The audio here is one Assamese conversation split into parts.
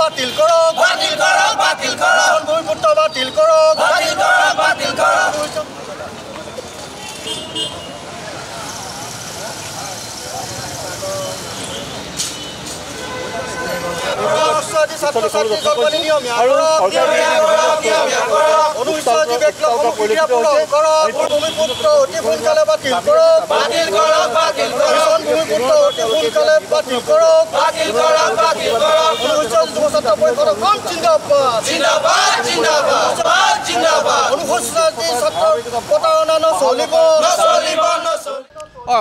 বাতিল কৰক বাতিল কৰক বাতিল কৰক ভূমিপুত্ৰ বাতিল কৰক বাতিল কৰক বাতিল কৰক ছাত্ৰ-ছাত্ৰী জলপানী নিয়মীয়া কৰক অনুসূচিত বেকলগ পূৰণ কৰক ভূমিপুত্ৰ অতি সোনকালে বাতিল কৰক বাতিল কৰক বাতিল কৰক ভূমিপুত্ৰ অতি সোনকালে বাতিল কৰক বাতিল কৰক বাতিল কৰক অনুসূচিত যুৱ ছাত্ৰ পৰিষদ অসম জিন্দাবাদ জিন্দাবাদ জিন্দাবাদ জিন্দাবাদ অনুসূচিত ছাত্ৰৰ প্ৰতাৰণা নচলিব নচলিব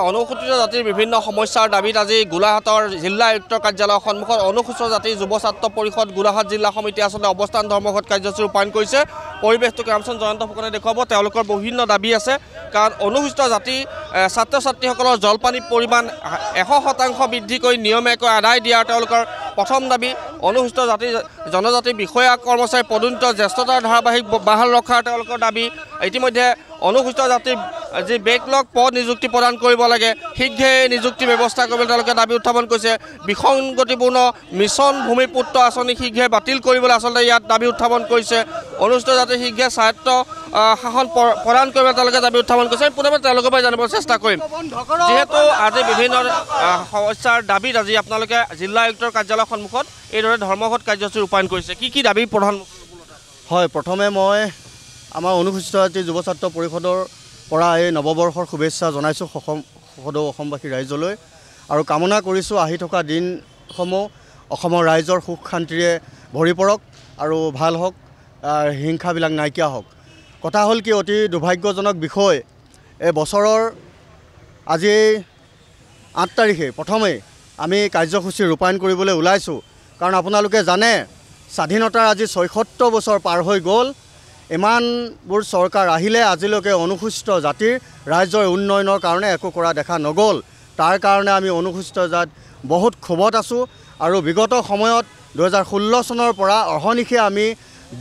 অনুসূচিত জাতিৰ বিভিন্ন সমস্যাৰ দাবীত আজি গোলাঘাটৰ জিলা আয়ুক্তৰ কাৰ্যালয়ৰ সন্মুখত অনুসূচিত জাতিৰ যুৱ ছাত্ৰ পৰিষদ গোলাঘাট জিলা সমিতি আচলতে অৱস্থান ধৰ্মঘট কাৰ্যসূচী ৰূপায়ণ কৰিছে। পৰিৱেশটো কামচন জয়ন্ত ফুকনে দেখুৱাব। তেওঁলোকৰ বিভিন্ন দাবী আছে, কাৰণ অনুসূচিত জাতি ছাত্ৰ ছাত্ৰীসকলৰ জলপানীৰ পৰিমাণ 100% বৃদ্ধি কৰি নিয়মীয়াকৈ আদায় দিয়াৰ তেওঁলোকৰ প্ৰথম দাবী। অনুসূচিত জাতি জনজাতি বিষয়া কৰ্মচাৰী পদোন্নত জ্যেষ্ঠতাৰ ধাৰাবাহিক বাহাল ৰখাৰ তেওঁলোকৰ দাবী। ইতিমধ্যে অনুসূচিত জাতিৰ যি বেকলগ পদ নিযুক্তি প্ৰদান কৰিব লাগে, শীঘ্ৰে নিযুক্তি ব্যৱস্থা কৰিবলৈ তেওঁলোকে দাবী উত্থাপন কৰিছে। বিসংগতিপূৰ্ণ মিছন ভূমিপুত্ৰ আঁচনি শীঘ্ৰে বাতিল কৰিবলৈ আচলতে ইয়াত দাবী উত্থাপন কৰিছে। অনুসূচিত জাতি শীঘ্ৰে স্বায়ত্ত শাসন প্ৰদান কৰিবলৈ তেওঁলোকে দাবী উত্থাপন কৰিছে। পুনৰ তেওঁলোকৰ পৰা জানিবলৈ চেষ্টা কৰিম। যিহেতু আজি বিভিন্ন সমস্যাৰ দাবীত আজি আপোনালোকে জিলা আয়ুক্তৰ কাৰ্যালয়ৰ সন্মুখত এইদৰে ধৰ্মঘট কাৰ্যসূচী ৰূপায়ণ কৰিছে, কি দাবী প্ৰধান? হয়, প্ৰথমে মই আমাৰ অনুসূচিত জাতি যুৱ ছাত্ৰ পৰিষদৰ পৰা এই নৱবৰ্ষৰ শুভেচ্ছা জনাইছোঁ সদৌ অসমবাসী ৰাইজলৈ, আৰু কামনা কৰিছোঁ আহি থকা দিনসমূহ অসমৰ ৰাইজৰ সুখ শান্তিৰে ভৰি পৰক আৰু ভাল হওক, হিংসাবিলাক নাইকিয়া হওক। কথা হ'ল কি, অতি দুৰ্ভাগ্যজনক বিষয়, এই বছৰৰ আজি 8 তাৰিখে প্ৰথমেই আমি কাৰ্যসূচী ৰূপায়ণ কৰিবলৈ ওলাইছোঁ। কাৰণ আপোনালোকে জানে স্বাধীনতাৰ আজি 76 বছৰ পাৰ হৈ গ'ল। ইমানবোৰ চৰকাৰ আহিলে আজিলৈকে অনুসূচিত জাতিৰ ৰাইজৰ উন্নয়নৰ কাৰণে একো কৰা দেখা নগ'ল। তাৰ কাৰণে আমি অনুসূচিত জাত বহুত ক্ষোভত আছোঁ, আৰু বিগত সময়ত 2016 চনৰ পৰা অহৰ্নিশে আমি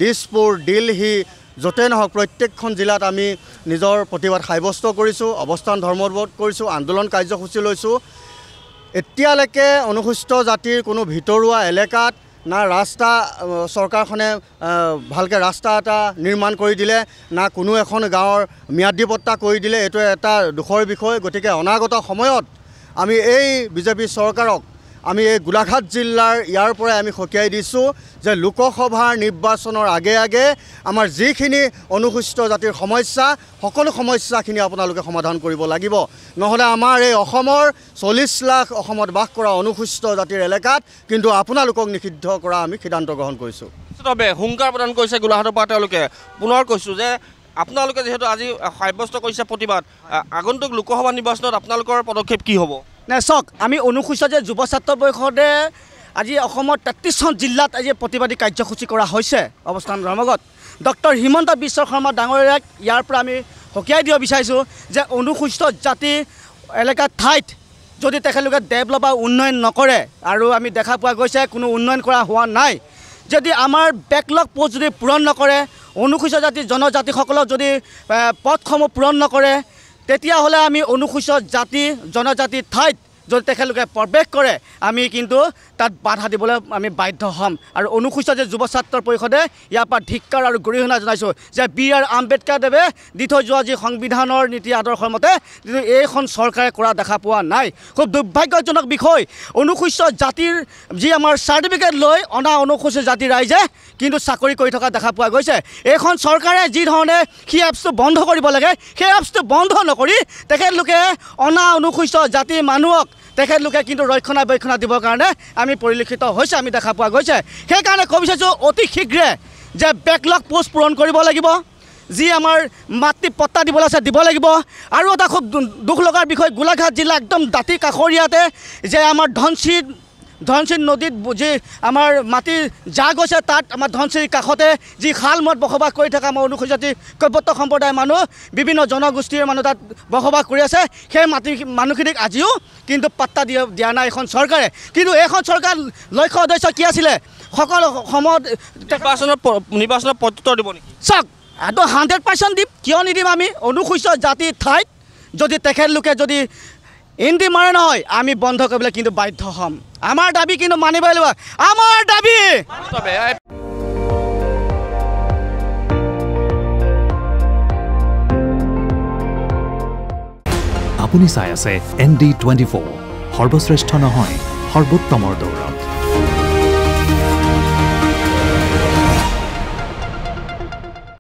দিছপুৰ, দিল্লী, য'তে নহওক প্ৰত্যেকখন জিলাত আমি নিজৰ প্ৰতিবাদ সাব্যস্ত কৰিছোঁ, অৱস্থান ধৰ্মঘট কৰিছোঁ, আন্দোলন কাৰ্যসূচী লৈছোঁ। এতিয়ালৈকে অনুসূচিত জাতিৰ কোনো ভিতৰুৱা এলেকাত না ৰাস্তা চৰকাৰখনে ভালকৈ ৰাস্তা এটা নিৰ্মাণ কৰি দিলে, না কোনো এখন গাঁৱৰ ম্যাদী পট্টা কৰি দিলে। এইটো এটা দুখৰ বিষয়। গতিকে অনাগত সময়ত আমি এই বিজেপি চৰকাৰক আমি এই গোলাঘাট জিলাৰ ইয়াৰ পৰাই আমি সকীয়াই দিছোঁ যে লোকসভাৰ নিৰ্বাচনৰ আগে আগে আমাৰ যিখিনি অনুসূচিত জাতিৰ সমস্যা, সকলো সমস্যাখিনি আপোনালোকে সমাধান কৰিব লাগিব। নহ'লে আমাৰ এই অসমৰ 40 লাখ অসমত বাস কৰা অনুসূচিত জাতিৰ এলেকাত কিন্তু আপোনালোকক নিষিদ্ধ কৰা আমি সিদ্ধান্ত গ্ৰহণ কৰিছোঁ। হুংকাৰ প্ৰদান কৰিছে গোলাঘাটৰ পৰা তেওঁলোকে। পুনৰ কৈছোঁ যে আপোনালোকে যিহেতু আজি সাব্যস্ত কৰিছে প্ৰতিবাদ, আগন্তুক লোকসভা নিৰ্বাচনত আপোনালোকৰ পদক্ষেপ কি হ'ব? নাই চাওক, আমি অনুসূচিত যে যুৱ ছাত্ৰ পৰিষদে আজি অসমৰ 33খন জিলাত আজি প্ৰতিবাদী কাৰ্যসূচী কৰা হৈছে অৱস্থান ধৰ্মঘট। ডক্টৰ হিমন্ত বিশ্ব শৰ্মা ডাঙৰীয়াক ইয়াৰ পৰা আমি সকীয়াই দিব বিচাৰিছোঁ যে অনুসূচিত জাতি এলেকাত ঠাইত যদি তেখেতলোকে ডেভেলপ বা উন্নয়ন নকৰে, আৰু আমি দেখা পোৱা গৈছে কোনো উন্নয়ন কৰা হোৱা নাই, যদি আমাৰ বেকলগ পোষ্ট যদি পূৰণ নকৰে, অনুসূচিত জাতি জনজাতিসকলক যদি পদসমূহ পূৰণ নকৰে, তেতিয়াহ'লে আমি অনুসূচিত জাতি জনজাতিৰ ঠাইত যদি তেখেতলোকে প্ৰৱেশ কৰে, আমি কিন্তু তাত বাধা দিবলৈ আমি বাধ্য হ'ম। আৰু অনুসূচিত যে যুৱ ছাত্ৰ পৰিষদে ইয়াৰ পৰা ধিক্কাৰ আৰু গৰিহণা জনাইছোঁ যে B.R. আম্বেদকাৰদেৱে দি থৈ যোৱা যি সংবিধানৰ নীতি আদৰ্শৰ মতে এইখন চৰকাৰে কৰা দেখা পোৱা নাই। খুব দুৰ্ভাগ্যজনক বিষয়। অনুসূচিত জাতিৰ যি আমাৰ চাৰ্টিফিকেট লৈ অনা অনুসূচিত জাতিৰ ৰাইজে কিন্তু চাকৰি কৰি থকা দেখা পোৱা গৈছে। এইখন চৰকাৰে যি ধৰণে সেই এপছটো বন্ধ কৰিব লাগে, সেই এপছটো বন্ধ নকৰি তেখেতলোকে অনা অনুসূচিত জাতিৰ মানুহক তেখেতলোকে কিন্তু ৰক্ষণাবেক্ষণা দিবৰ কাৰণে আমি পৰিলক্ষিত হৈছে, আমি দেখা পোৱা গৈছে। সেইকাৰণে ক'ব বিচাৰিছোঁ অতি শীঘ্ৰে যে বেকলগ পোষ্ট পূৰণ কৰিব লাগিব, যি আমাৰ মাতৃ পট্টা দিবলৈ আছে দিব লাগিব। আৰু এটা খুব দুখ লগাৰ বিষয়, গোলাঘাট জিলা একদম দাঁতি কাষৰীয়াতে যে আমাৰ ধনশিৰি নদীত যি আমাৰ মাটি জাগ হৈছে, তাত আমাৰ ধনশিৰিৰ কাষতে যি শালমত বসবাস কৰি থকা আমাৰ অনুসূচিত জাতি কৈৱৰ্ত সম্প্ৰদায়ৰ মানুহ, বিভিন্ন জনগোষ্ঠীৰ মানুহ তাত বসবাস কৰি আছে। সেই মানুহখিনিক আজিও কিন্তু পাত্তা দিয়া নাই এখন চৰকাৰে। কিন্তু এইখন চৰকাৰ লক্ষ্য উদ্দেশ্য কি আছিলে? সকলো সময়ত নিৰ্বাচনত প্ৰত্যুত্তৰ দিব নেকি? চাওক, এইটো 100% দিম। কিয় নিদিম? আমি অনুসূচিত জাতিৰ ঠাইত যদি তেখেতলোকে যদি ইন্দি মাৰে নহয় আমি বন্ধ কৰিবলৈ কিন্তু বাধ্য হ'ম আমাৰ দাবী কিন্তু মানিবই লাগিব আমাৰ দাবী আপুনি চাই আছে ND24 সৰ্বশ্ৰেষ্ঠ নহয় সৰ্বোত্তমৰ দৌৰ